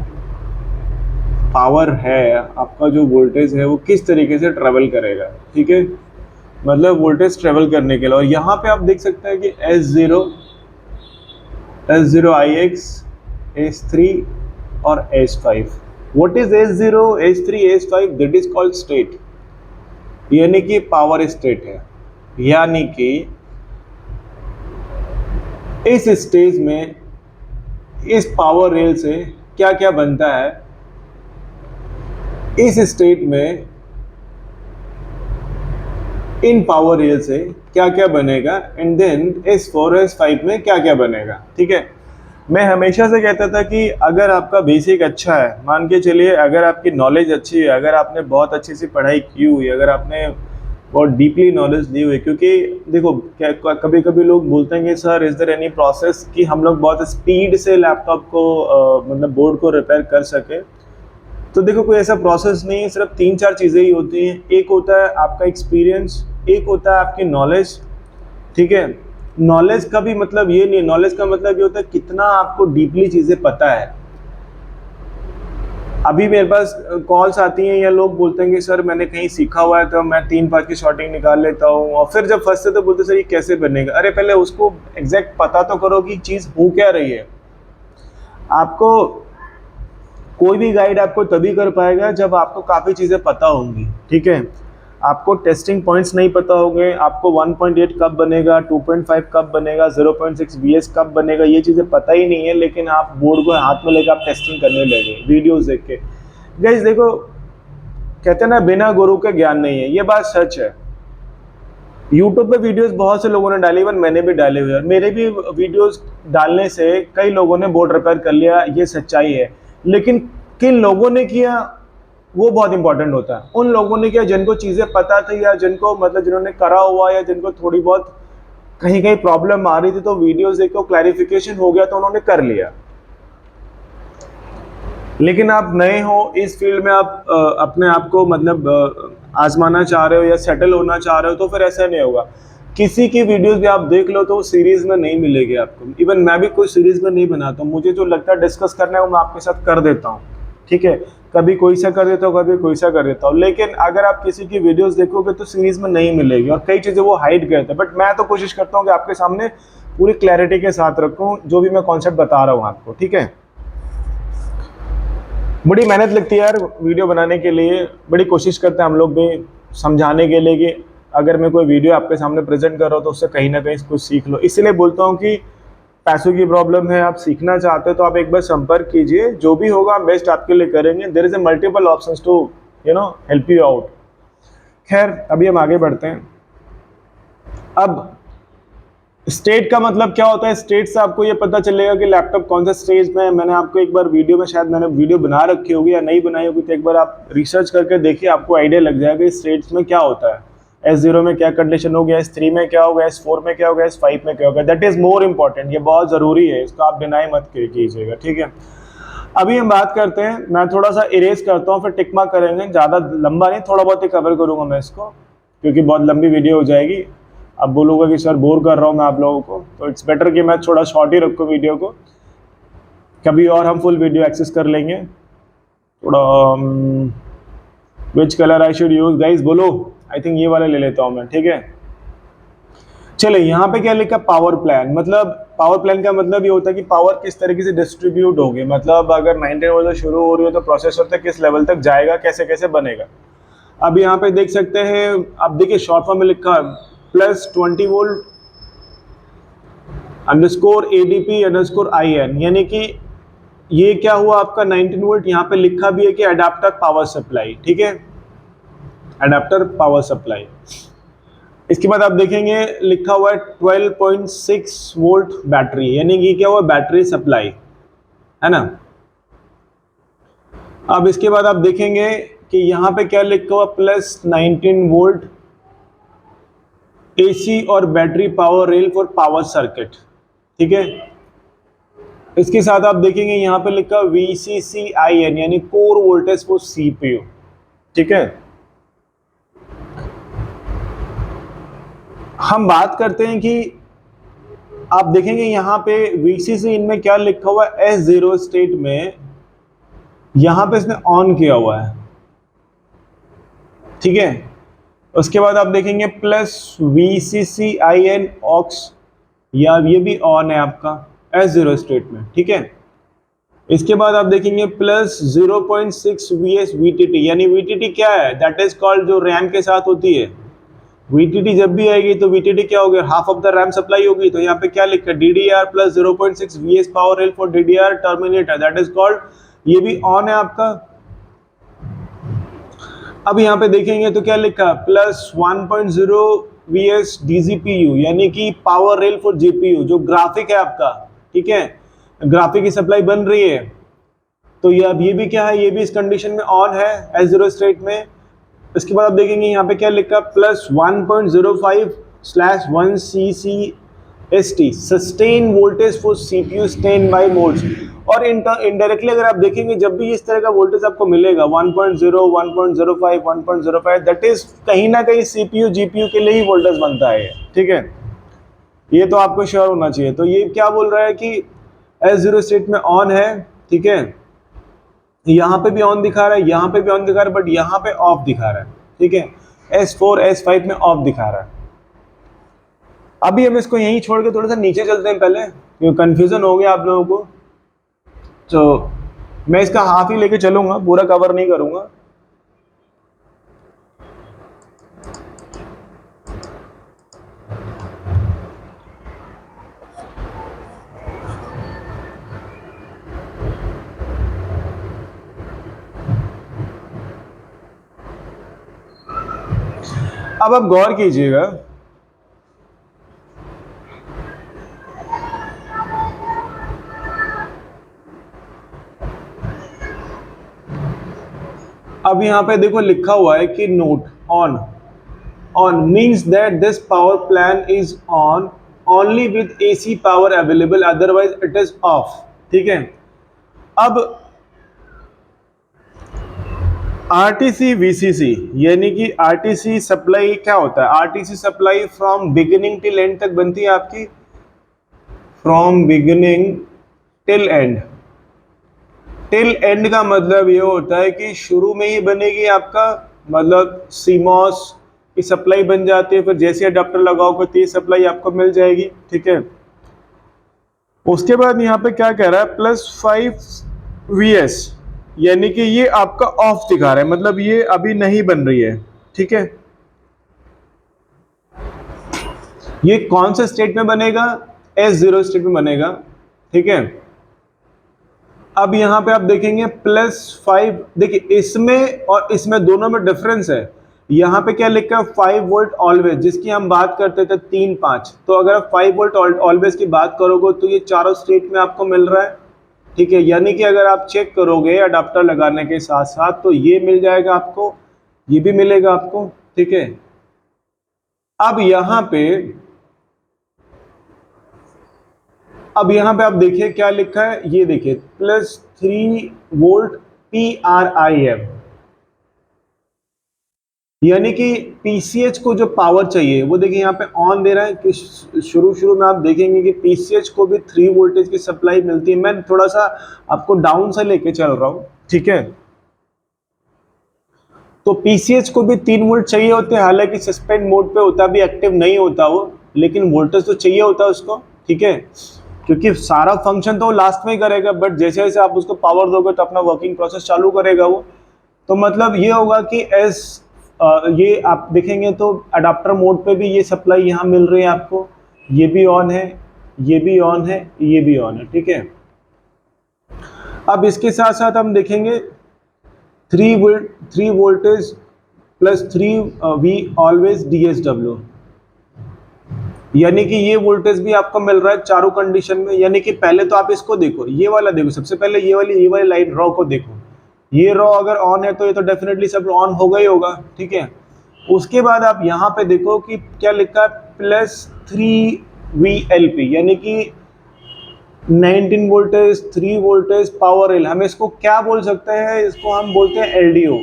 पावर है आपका, जो वोल्टेज है वो किस तरीके से ट्रेवल करेगा, ठीक है। मतलब वोल्टेज ट्रेवल करने के लिए। और यहाँ पे आप देख सकते हैं कि S0 IX, S3 और S5। What is S0, S3, S5? That is called state, यानी कि पावर स्टेट है। यानी कि इस स्टेज में इस पावर रेल से क्या क्या बनता है, इस स्टेट में इन पावर रेल से क्या क्या बनेगा, एंड देन S4 S5 में क्या क्या बनेगा, ठीक है। मैं हमेशा से कहता था कि अगर आपका बेसिक अच्छा है, मान के चलिए अगर आपकी नॉलेज अच्छी है, अगर आपने बहुत अच्छी सी पढ़ाई की हुई, अगर आपने बहुत डीपली नॉलेज ली हुई, क्योंकि देखो कभी कभी लोग बोलते हैं कि sir is there any process कि हम लोग बहुत स्पीड से लैपटॉप को मतलब बोर्ड को रिपेयर कर सके। तो देखो कोई ऐसा प्रोसेस नहीं है, सिर्फ 3-4 चीज़ें ही होती हैं। एक होता है आपका एक्सपीरियंस, एक होता है आपकी नॉलेज, ठीक है। नॉलेज का भी मतलब ये नहीं, नॉलेज का मतलब ये होता है कितना आपको डीपली चीज़ें पता है। अभी मेरे पास कॉल्स आती हैं या लोग बोलते हैं कि सर मैंने कहीं सीखा हुआ है तो मैं 3-5 की शॉटिंग निकाल लेता हूँ, और फिर जब फंसते तो बोलते सर ये कैसे बनेगा। अरे पहले उसको एग्जैक्ट पता तो करो कि चीज़ हो क्या रही है। आपको कोई भी गाइड आपको तभी कर पाएगा जब आपको काफ़ी चीज़ें पता होंगी, ठीक है। आपको टेस्टिंग पॉइंट्स नहीं पता होंगे, आपको 1.8 कब बनेगा, 2.5 कब बनेगा, 0.6 VS कब बनेगा, ये चीज़ें पता ही नहीं है, लेकिन आप बोर्ड को हाथ में लेकर आप टेस्टिंग करने लगे वीडियोस देख के। गाइस देखो, कहते हैं ना बिना गुरु के ज्ञान नहीं है, ये बात सच है। यूट्यूब पे वीडियोस बहुत से लोगों ने डाली, इवन मैंने भी डाले हुए हैं। मेरे भी वीडियोस डालने से कई लोगों ने बोर्ड रिपेयर कर लिया, ये सच्चाई है। लेकिन किन लोगों ने किया वो बहुत इंपॉर्टेंट होता है। उन लोगों ने किया जिनको चीज़ें पता थी, या जिनको मतलब जिन्होंने करा हुआ, या जिनको थोड़ी बहुत कहीं कहीं प्रॉब्लम आ रही थी तो वीडियोस देख के क्लैरिफिकेशन हो गया तो उन्होंने कर लिया। लेकिन आप नए हो इस फील्ड में, आप अपने आप को मतलब आजमाना चाह रहे हो या सेटल होना चाह रहे हो, तो फिर ऐसा नहीं होगा। किसी की वीडियोस भी आप देख लो तो सीरीज में नहीं मिलेगी आपको। इवन मैं भी कोई सीरीज में नहीं बनाता हूँ, मुझे जो लगता है डिस्कस करना है वो मैं आपके साथ कर देता हूँ, ठीक है। कभी कोई सा कर देता हूँ, कभी कोई सा कर देता हूँ, लेकिन अगर आप किसी की वीडियोस देखोगे तो सीरीज में नहीं मिलेगी, और कई चीज़ें वो हाइड करते हैं। बट मैं तो कोशिश करता हूँ कि आपके सामने पूरी क्लैरिटी के साथ रखूँ जो भी मैं कॉन्सेप्ट बता रहा हूँ आपको, ठीक है। बड़ी मेहनत लगती है यार वीडियो बनाने के लिए, बड़ी कोशिश करते हैं हम लोग भी समझाने के लिए कि अगर मैं कोई वीडियो आपके सामने प्रेजेंट कर रहा हूँ तो उससे कहीं ना कहीं कुछ सीख लो। इसीलिए बोलता हूँ कि पैसों की प्रॉब्लम है, आप सीखना चाहते हो तो आप एक बार संपर्क कीजिए, जो भी होगा बेस्ट आपके लिए करेंगे। There is a multiple options to help you out. खैर अभी हम आगे बढ़ते हैं। अब स्टेट का मतलब क्या होता है, स्टेट से आपको ये पता चलेगा कि लैपटॉप कौन सा स्टेज में है। मैंने आपको एक बार वीडियो में, शायद मैंने वीडियो बना रखी होगी या नहीं बनाई होगी, तो एक बार आप रिसर्च करके देखिए, आपको आइडिया लग जाएगा स्टेट्स में क्या होता है। S0 में क्या कंडीशन होगी, S3 में क्या होगा, S4 में क्या होगा, S5 में क्या होगा। दैट इज मोर इंपॉर्टेंट, ये बहुत ज़रूरी है, इसको आप डिनाई मत कीजिएगा, ठीक है। अभी हम बात करते हैं, मैं थोड़ा सा इरेज करता हूँ फिर टिक मार्क करेंगे, ज़्यादा लंबा नहीं, थोड़ा बहुत ही कवर करूँगा मैं इसको, क्योंकि बहुत लंबी वीडियो हो जाएगी। अब बोलूँगा कि सर बोर कर रहा हूँ मैं आप लोगों को, तो इट्स बेटर कि मैं थोड़ा शॉर्ट ही रखूँ वीडियो को। कभी और हम फुल वीडियो एक्सेस कर लेंगे। थोड़ा which colour I should use guys बोलो। आई थिंक ये वाला ले लेता हूँ मैं, ठीक है। चले, यहाँ पे क्या लिखा, पावर प्लान। मतलब पावर प्लान का मतलब ये होता है कि पावर किस तरीके से डिस्ट्रीब्यूट होगी। मतलब अगर 19 वोल्ट से शुरू हो रही है तो प्रोसेसर तक किस लेवल तक जाएगा, कैसे कैसे बनेगा। अब यहाँ पे देख सकते हैं, अब देखिए शॉर्ट फॉर्म में लिखा है +20 वोल्ट _ADP_IN, यानी कि ये क्या हुआ आपका 19 वोल्ट। यहाँ पे लिखा भी है कि अडाप्टर पावर सप्लाई, ठीक है, अडाप्टर पावर सप्लाई। इसके बाद आप देखेंगे लिखा हुआ है 12.6 वोल्ट बैटरी, यानी कि क्या हुआ, बैटरी सप्लाई, है ना। अब इसके बाद आप देखेंगे कि यहाँ पे क्या लिखा हुआ, +19 वोल्ट AC और battery power rail for power circuit, ठीक है। इसके साथ आप देखेंगे यहाँ पे लिखा VCCIN, यानी कोर वोल्टेज फॉर CPU, ठीक है। हम बात करते हैं कि आप देखेंगे यहाँ पे VCC इनमें क्या लिखा हुआ है, S0 स्टेट में यहाँ पे इसने ऑन किया हुआ है, ठीक है। उसके बाद आप देखेंगे +VCCIN ऑक्स, या ये भी ऑन है आपका S0 स्टेट में, ठीक है। इसके बाद आप देखेंगे +0.6 VS VTT, यानी VTT क्या है, दैट इज कॉल्ड, जो रैम के साथ होती है। VTT जब भी आएगी तो VTT क्या हो गया, half of the RAM supply होगी। तो यहाँ पे क्या लिखा है, DDR +0.6 VS power rail for DDR terminator, that is called, ये भी ऑन है आपका। अब यहाँ पे देखेंगे तो क्या लिखा है, +1.0 VS DGPU, यानी कि पावर रेल फॉर GPU, जो ग्राफिक है आपका, ठीक है, ग्राफिक की सप्लाई बन रही है। तो ये अब ये भी क्या है, ये भी इस कंडीशन में ऑन है S0 स्टेट में। इसके बाद आप देखेंगे यहाँ पे क्या लिखा, +1.05/1 CCST sustain voltage for CPU stand by modes. और इनडायरेक्टली अगर आप देखेंगे, जब भी इस तरह का वोल्टेज आपको मिलेगा 1.0, 1.05, 1.05, दैट इज कहीं ना कहीं CPU GPU के लिए ही वोल्टेज बनता है, ठीक है। ये तो आपको श्योर होना चाहिए। तो ये क्या बोल रहा है कि S0 स्टेट में ऑन है, ठीक है। यहाँ पे भी ऑन दिखा रहा है, यहाँ पे भी ऑन दिखा रहा है, बट यहाँ पे ऑफ दिखा रहा है, ठीक है। S4 S5 में ऑफ दिखा रहा है। अभी हम इसको यहीं छोड़ के थोड़ा सा नीचे चलते हैं पहले, क्योंकि कंफ्यूजन हो गया आप लोगों को। तो मैं इसका हाफ ही लेके चलूंगा, पूरा कवर नहीं करूंगा। अब आप गौर कीजिएगा, अब यहां पे देखो लिखा हुआ है कि note on, on means that this power plan is on only with AC power available, otherwise it is of, ठीक है। अब RTC VCC यानी कि RTC सप्लाई क्या होता है? RTC supply from beginning till and तक बनती है आपकी, from beginning till and. Till and का मतलब ये होता है कि शुरू में ही बनेगी आपका, मतलब CMOS की सप्लाई बन जाती है, फिर जैसे अडाप्टर लगाओगे तो ये सप्लाई आपको मिल जाएगी, ठीक है। उसके बाद यहाँ पे क्या कह रहा है, +5 VS, यानी कि ये आपका ऑफ दिखा रहा है, मतलब ये अभी नहीं बन रही है, ठीक है। ये कौन से स्टेट में बनेगा? S0 स्टेट में बनेगा, ठीक है। अब यहां पे आप देखेंगे +5, देखिए इसमें और इसमें दोनों में डिफरेंस है। यहां पे क्या लिखा है? 5 वोल्ट ऑलवेज, जिसकी हम बात करते थे 3-5। तो अगर आप 5 वोल्ट ऑलवेज की बात करोगे तो ये चारों स्टेट में आपको मिल रहा है, ठीक है। यानी कि अगर आप चेक करोगे अडाप्टर लगाने के साथ साथ तो ये मिल जाएगा आपको, ये भी मिलेगा आपको, ठीक है। अब यहां पे आप देखिए क्या लिखा है, ये देखिए +3 वोल्ट PRIM, यानी कि PCH को जो पावर चाहिए वो देखिए यहाँ पे ऑन दे रहा है कि शुरू में आप देखेंगे कि PCH को भी 3 वोल्टेज की सप्लाई मिलती है। मैं थोड़ा सा आपको डाउन से लेके चल रहा हूँ, ठीक है। तो PCH को भी 3 वोल्ट चाहिए होते हैं, हालांकि सस्पेंड मोड पे होता, भी एक्टिव नहीं होता वो, लेकिन वोल्टेज तो चाहिए होता है उसको, ठीक है। क्योंकि सारा फंक्शन तो वो लास्ट में ही करेगा, बट जैसे जैसे आप उसको पावर दोगे तो अपना वर्किंग प्रोसेस चालू करेगा वो। तो मतलब ये होगा कि ये आप देखेंगे तो अडाप्टर मोड पे भी ये सप्लाई यहाँ मिल रही है आपको, ये भी ऑन है, ये भी ऑन है, ये भी ऑन है, ठीक है। अब इसके साथ साथ हम देखेंगे 3 वोल्टेज +3V ऑलवेज DSW, यानी कि ये वोल्टेज भी आपको मिल रहा है चारों कंडीशन में। यानी कि पहले तो आप इसको देखो, ये वाला देखो, सबसे पहले ये वाली लाइन रॉ को देखो, ये रॉ अगर ऑन है तो ये तो डेफिनेटली सब ऑन होगा ही होगा, ठीक है। उसके बाद आप यहाँ पे देखो कि क्या लिखा है, +3VLP, यानी कि 19 वोल्टेज 3 वोल्टेज पावर रेल। हम इसको क्या बोल सकते हैं? इसको हम बोलते हैं LDO।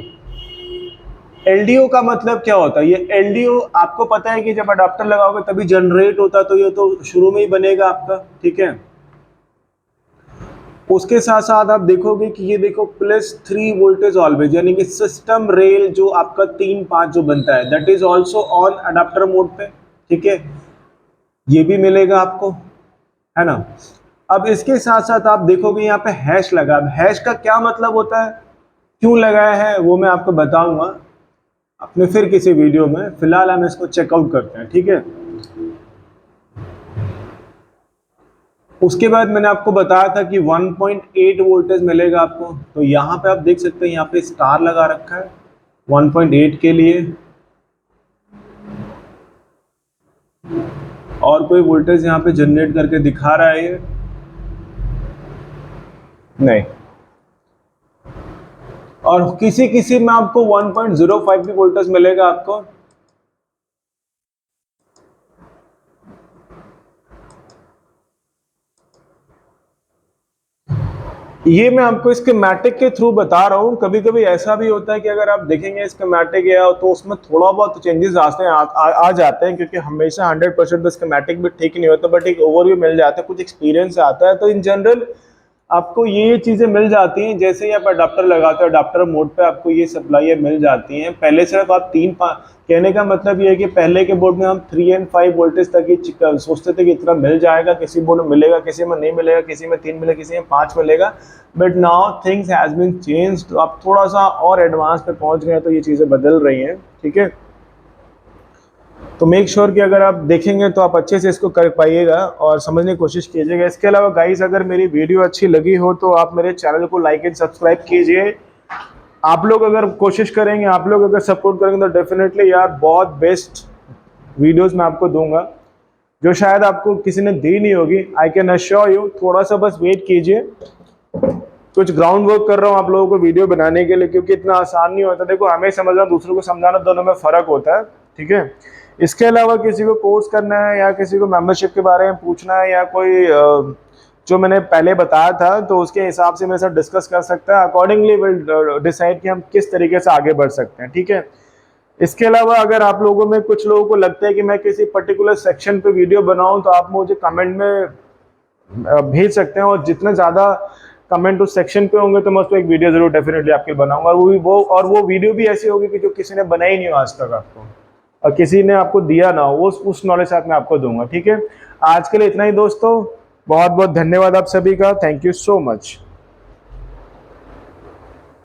LDO का मतलब क्या होता है? ये LDO आपको पता है कि जब अडाप्टर लगाओगे तभी जनरेट होता है, तो ये तो शुरू में ही बनेगा आपका, ठीक है। उसके साथ साथ आप देखोगे कि ये देखो +3 वोल्टेज ऑलवेज, यानी कि सिस्टम रेल जो आपका 3-5 जो बनता है, that is also on adapter mode पे, ठीक है। ये भी मिलेगा आपको, है ना। अब इसके साथ साथ आप देखोगे यहाँ पे हैश लगा। अब हैश का क्या मतलब होता है, क्यों लगाया है, वो मैं आपको बताऊंगा अपने फिर किसी वीडियो में। फिलहाल हम इसको चेकआउट करते हैं, ठीक है। उसके बाद मैंने आपको बताया था कि 1.8 वोल्टेज मिलेगा आपको, तो यहाँ पे आप देख सकते हैं यहाँ पे स्टार लगा रखा है 1.8 के लिए। और कोई वोल्टेज यहाँ पे जनरेट करके दिखा रहा है ये? नहीं। और किसी में आपको 1.05 भी वोल्टेज मिलेगा आपको। ये मैं आपको स्कीमेटिक के थ्रू बता रहा हूँ। कभी कभी ऐसा भी होता है कि अगर आप देखेंगे स्कीमेटिक या तो उसमें थोड़ा बहुत चेंजेस आते हैं, आ जाते हैं, क्योंकि हमेशा 100% स्कीमेटिक भी ठीक नहीं होता, बट एक ओवरव्यू मिल जाता है, कुछ एक्सपीरियंस आता है। तो इन जनरल आपको ये चीज़ें मिल जाती हैं। जैसे ही आप अडाप्टर लगाते हो, अडाप्टर मोड पे आपको ये सप्लाई मिल जाती हैं। पहले सिर्फ आप कहने का मतलब ये है कि पहले के बोर्ड में हम 3 और 5 वोल्टेज तक ही सोचते थे कि इतना मिल जाएगा, किसी बोर्ड में मिलेगा, किसी में नहीं मिलेगा, किसी में 3 मिलेगा, किसी में 5 मिलेगा। But now things has been change. तो आप थोड़ा सा और एडवांस पे पहुंच गए, तो ये चीज़ें बदल रही हैं। ठीक है, तो मेक श्योर कि अगर आप देखेंगे तो आप अच्छे से इसको कर पाइएगा और समझने की कोशिश कीजिएगा। इसके अलावा गाइस, अगर मेरी वीडियो अच्छी लगी हो तो आप मेरे चैनल को लाइक एंड सब्सक्राइब कीजिए। आप लोग अगर कोशिश करेंगे, आप लोग अगर सपोर्ट करेंगे तो डेफिनेटली यार बहुत बेस्ट वीडियोस मैं आपको दूंगा, जो शायद आपको किसी ने दी नहीं होगी। आई कैन अश्योर यू, थोड़ा सा बस वेट कीजिए। कुछ ग्राउंड वर्क कर रहा हूँ आप लोगों को वीडियो बनाने के लिए, क्योंकि इतना आसान नहीं होता। देखो, हमें समझना, दूसरों को समझाना, दोनों में फ़र्क होता है। ठीक है, इसके अलावा किसी को कोर्स करना है या किसी को मेंबरशिप के बारे में पूछना है या कोई जो मैंने पहले बताया था, तो उसके हिसाब से मेरे साथ डिस्कस कर सकता है। अकॉर्डिंगली विल डिसाइड कि हम किस तरीके से आगे बढ़ सकते हैं। ठीक है, इसके अलावा अगर आप लोगों में कुछ लोगों को लगता है कि मैं किसी पर्टिकुलर सेक्शन पे वीडियो बनाऊं, तो आप मुझे कमेंट में भेज सकते हैं, और जितने ज़्यादा कमेंट उस सेक्शन पे होंगे तो मैं उस पर एक वीडियो जरूर डेफिनेटली आपके लिए बनाऊंगा। वो वीडियो भी ऐसी होगी कि जो किसी ने बनाई नहीं हो आज तक आपको, और किसी ने आपको दिया ना हो, उस नॉलेज साथ मैं आपको दूंगा। ठीक है, आज के लिए इतना ही दोस्तों। बहुत बहुत धन्यवाद आप सभी का। Thank you so much.